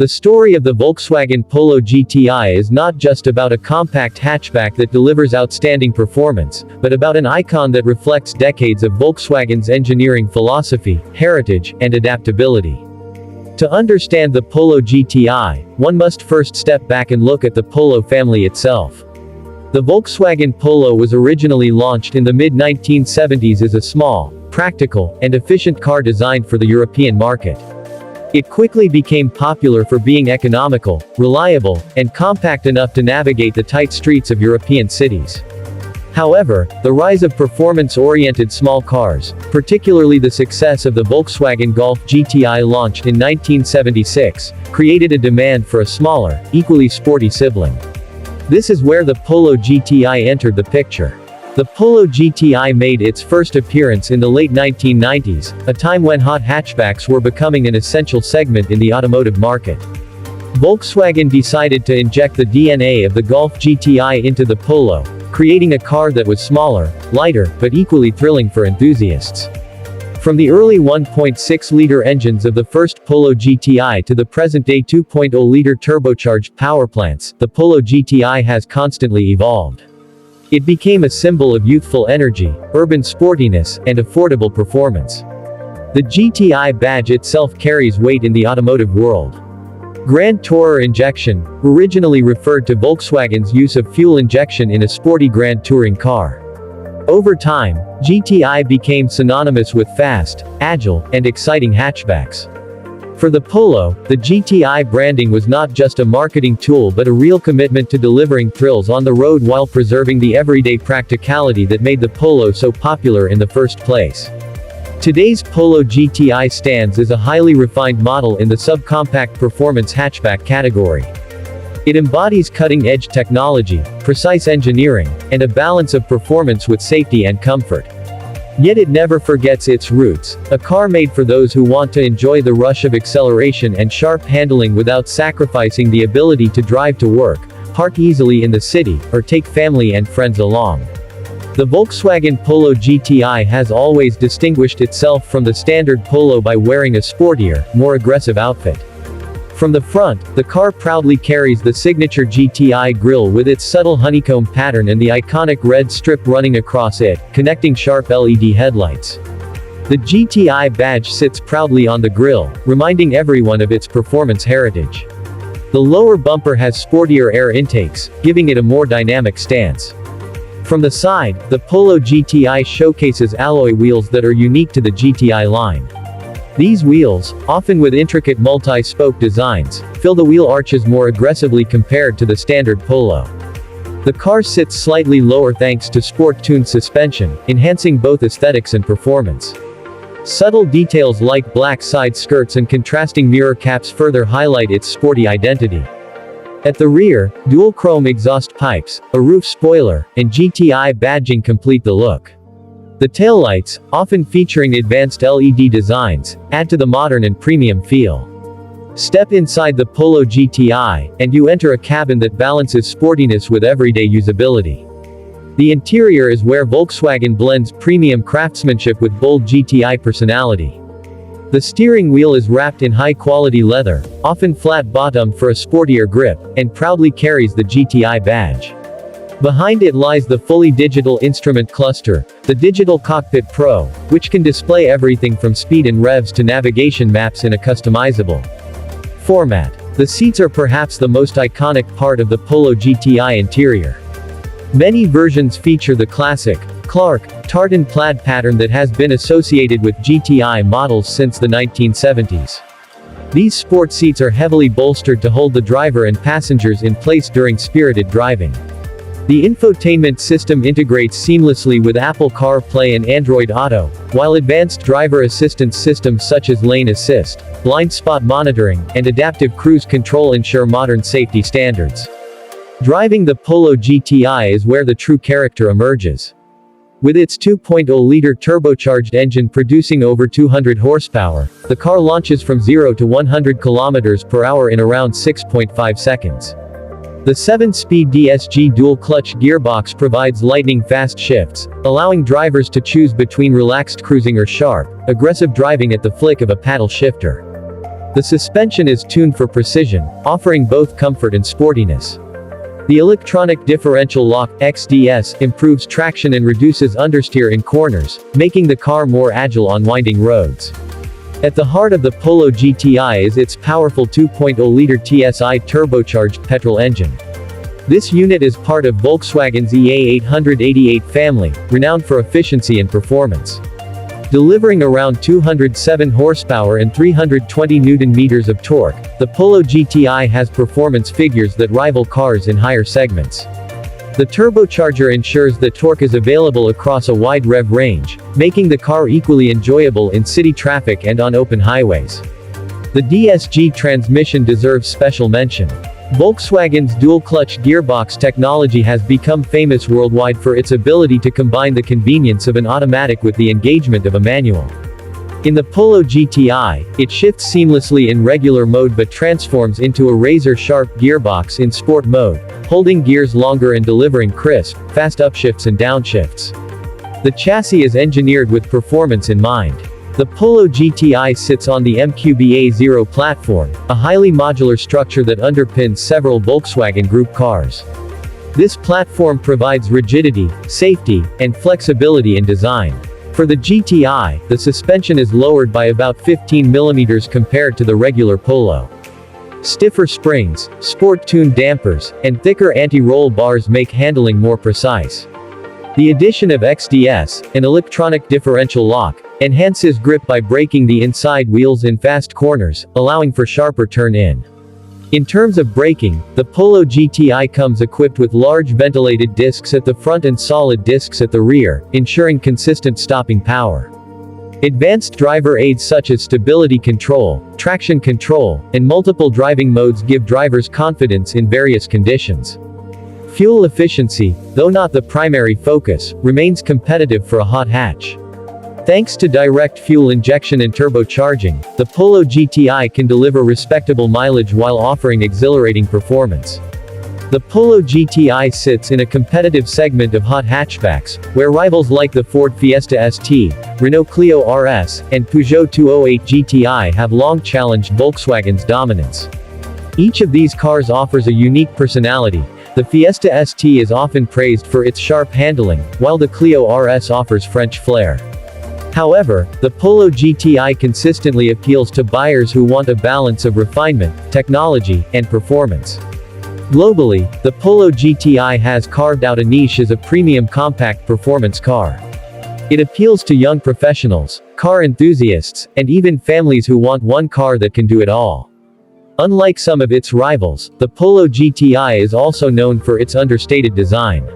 The story of the Volkswagen Polo GTI is not just about a compact hatchback that delivers outstanding performance, but about an icon that reflects decades of Volkswagen's engineering philosophy, heritage, and adaptability. To understand the Polo GTI, one must first step back and look at the Polo family itself. The Volkswagen Polo was originally launched in the mid-1970s as a small, practical, and efficient car designed for the European market. It quickly became popular for being economical, reliable, and compact enough to navigate the tight streets of European cities. However, the rise of performance-oriented small cars, particularly the success of the Volkswagen Golf GTI launched in 1976, created a demand for a smaller, equally sporty sibling. This is where the Polo GTI entered the picture. The Polo GTI made its first appearance in the late 1990s, a time when hot hatchbacks were becoming an essential segment in the automotive market. Volkswagen decided to inject the DNA of the Golf GTI into the Polo, creating a car that was smaller, lighter, but equally thrilling for enthusiasts. From the early 1.6-liter engines of the first Polo GTI to the present-day 2.0-liter turbocharged power plants, the Polo GTI has constantly evolved. It became a symbol of youthful energy, urban sportiness, and affordable performance. The GTI badge itself carries weight in the automotive world. Grand Tourer injection, originally referred to Volkswagen's use of fuel injection in a sporty Grand Touring car. Over time, GTI became synonymous with fast, agile, and exciting hatchbacks. For the Polo, the GTI branding was not just a marketing tool but a real commitment to delivering thrills on the road while preserving the everyday practicality that made the Polo so popular in the first place. Today's Polo GTI stands as a highly refined model in the subcompact performance hatchback category. It embodies cutting-edge technology, precise engineering, and a balance of performance with safety and comfort. Yet it never forgets its roots, a car made for those who want to enjoy the rush of acceleration and sharp handling without sacrificing the ability to drive to work, park easily in the city, or take family and friends along. The Volkswagen Polo GTI has always distinguished itself from the standard Polo by wearing a sportier, more aggressive outfit. From the front, the car proudly carries the signature GTI grille with its subtle honeycomb pattern and the iconic red strip running across it, connecting sharp LED headlights. The GTI badge sits proudly on the grille, reminding everyone of its performance heritage. The lower bumper has sportier air intakes, giving it a more dynamic stance. From the side, the Polo GTI showcases alloy wheels that are unique to the GTI line. These wheels, often with intricate multi-spoke designs, fill the wheel arches more aggressively compared to the standard Polo. The car sits slightly lower thanks to sport-tuned suspension, enhancing both aesthetics and performance. Subtle details like black side skirts and contrasting mirror caps further highlight its sporty identity. At the rear, dual-chrome exhaust pipes, a roof spoiler, and GTI badging complete the look. The taillights, often featuring advanced LED designs, add to the modern and premium feel. Step inside the Polo GTI, and you enter a cabin that balances sportiness with everyday usability. The interior is where Volkswagen blends premium craftsmanship with bold GTI personality. The steering wheel is wrapped in high-quality leather, often flat-bottomed for a sportier grip, and proudly carries the GTI badge. Behind it lies the fully digital instrument cluster, the Digital Cockpit Pro, which can display everything from speed and revs to navigation maps in a customizable format. The seats are perhaps the most iconic part of the Polo GTI interior. Many versions feature the classic, Clark, tartan plaid pattern that has been associated with GTI models since the 1970s. These sport seats are heavily bolstered to hold the driver and passengers in place during spirited driving. The infotainment system integrates seamlessly with Apple CarPlay and Android Auto, while advanced driver assistance systems such as lane assist, blind spot monitoring, and adaptive cruise control ensure modern safety standards. Driving the Polo GTI is where the true character emerges. With its 2.0-liter turbocharged engine producing over 200 horsepower, the car launches from 0 to 100 km/h in around 6.5 seconds. The 7-speed DSG dual-clutch gearbox provides lightning-fast shifts, allowing drivers to choose between relaxed cruising or sharp, aggressive driving at the flick of a paddle shifter. The suspension is tuned for precision, offering both comfort and sportiness. The electronic differential lock, XDS, improves traction and reduces understeer in corners, making the car more agile on winding roads. At the heart of the Polo GTI is its powerful 2.0-liter TSI turbocharged petrol engine. This unit is part of Volkswagen's EA888 family, renowned for efficiency and performance. Delivering around 207 horsepower and 320 Nm of torque, the Polo GTI has performance figures that rival cars in higher segments. The turbocharger ensures that torque is available across a wide rev range, making the car equally enjoyable in city traffic and on open highways. The DSG transmission deserves special mention. Volkswagen's dual-clutch gearbox technology has become famous worldwide for its ability to combine the convenience of an automatic with the engagement of a manual. In the Polo GTI, it shifts seamlessly in regular mode but transforms into a razor-sharp gearbox in sport mode, holding gears longer and delivering crisp, fast upshifts and downshifts. The chassis is engineered with performance in mind. The Polo GTI sits on the MQB-A0 platform, a highly modular structure that underpins several Volkswagen Group cars. This platform provides rigidity, safety, and flexibility in design. For the GTI, the suspension is lowered by about 15 mm compared to the regular Polo. Stiffer springs, sport-tuned dampers, and thicker anti-roll bars make handling more precise. The addition of XDS, an electronic differential lock, enhances grip by braking the inside wheels in fast corners, allowing for sharper turn-in. In terms of braking, the Polo GTI comes equipped with large ventilated discs at the front and solid discs at the rear, ensuring consistent stopping power. Advanced driver aids such as stability control, traction control, and multiple driving modes give drivers confidence in various conditions. Fuel efficiency, though not the primary focus, remains competitive for a hot hatch. Thanks to direct fuel injection and turbocharging, the Polo GTI can deliver respectable mileage while offering exhilarating performance. The Polo GTI sits in a competitive segment of hot hatchbacks, where rivals like the Ford Fiesta ST, Renault Clio RS, and Peugeot 208 GTI have long challenged Volkswagen's dominance. Each of these cars offers a unique personality. The Fiesta ST is often praised for its sharp handling, while the Clio RS offers French flair. However, the Polo GTI consistently appeals to buyers who want a balance of refinement, technology, and performance. Globally, the Polo GTI has carved out a niche as a premium compact performance car. It appeals to young professionals, car enthusiasts, and even families who want one car that can do it all. Unlike some of its rivals, the Polo GTI is also known for its understated design.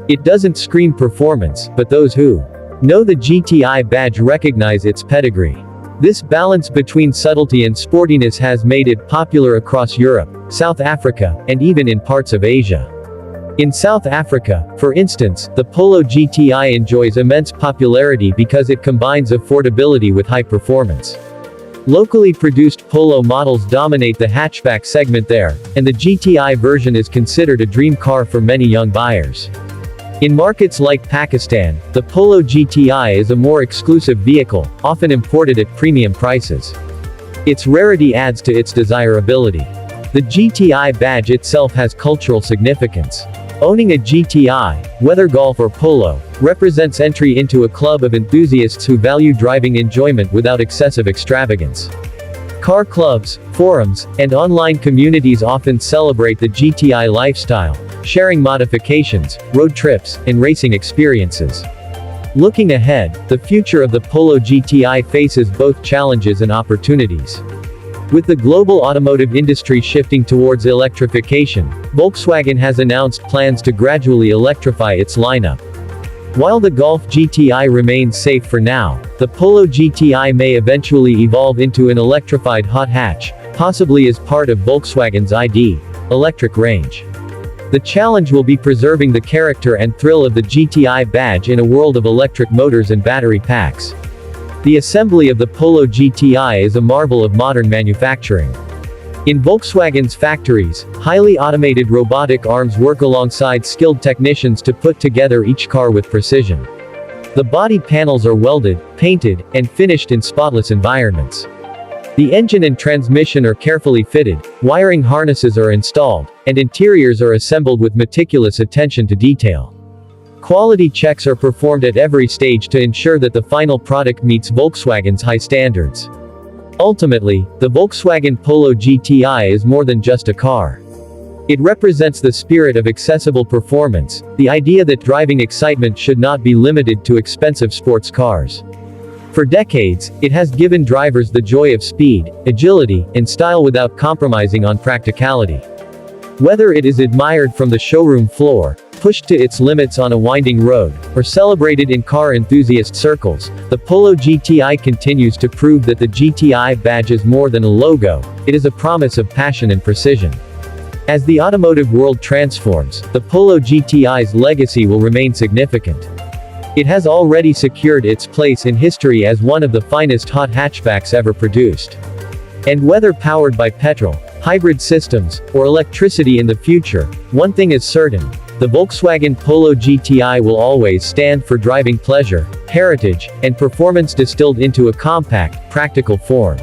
It doesn't scream performance, but those who know the GTI badge recognize its pedigree. This balance between subtlety and sportiness has made it popular across Europe, South Africa, and even in parts of Asia. In South Africa, for instance, the Polo GTI enjoys immense popularity because it combines affordability with high performance. Locally produced Polo models dominate the hatchback segment there, and the GTI version is considered a dream car for many young buyers. In markets like Pakistan, the Polo GTI is a more exclusive vehicle, often imported at premium prices. Its rarity adds to its desirability. The GTI badge itself has cultural significance. Owning a GTI, whether Golf or Polo, represents entry into a club of enthusiasts who value driving enjoyment without excessive extravagance. Car clubs, forums, and online communities often celebrate the GTI lifestyle, sharing modifications, road trips, and racing experiences. Looking ahead, the future of the Polo GTI faces both challenges and opportunities. With the global automotive industry shifting towards electrification, Volkswagen has announced plans to gradually electrify its lineup. While the Golf GTI remains safe for now, the Polo GTI may eventually evolve into an electrified hot hatch, possibly as part of Volkswagen's ID electric range. The challenge will be preserving the character and thrill of the GTI badge in a world of electric motors and battery packs. The assembly of the Polo GTI is a marvel of modern manufacturing. In Volkswagen's factories, highly automated robotic arms work alongside skilled technicians to put together each car with precision. The body panels are welded, painted, and finished in spotless environments. The engine and transmission are carefully fitted, wiring harnesses are installed, and interiors are assembled with meticulous attention to detail. Quality checks are performed at every stage to ensure that the final product meets Volkswagen's high standards. Ultimately, the Volkswagen Polo GTI is more than just a car. It represents the spirit of accessible performance, the idea that driving excitement should not be limited to expensive sports cars. For decades, it has given drivers the joy of speed, agility, and style without compromising on practicality. Whether it is admired from the showroom floor, pushed to its limits on a winding road, or celebrated in car enthusiast circles, the Polo GTI continues to prove that the GTI badge is more than a logo, it is a promise of passion and precision. As the automotive world transforms, the Polo GTI's legacy will remain significant. It has already secured its place in history as one of the finest hot hatchbacks ever produced. And whether powered by petrol, hybrid systems, or electricity in the future, one thing is certain: the Volkswagen Polo GTI will always stand for driving pleasure, heritage, and performance distilled into a compact, practical form.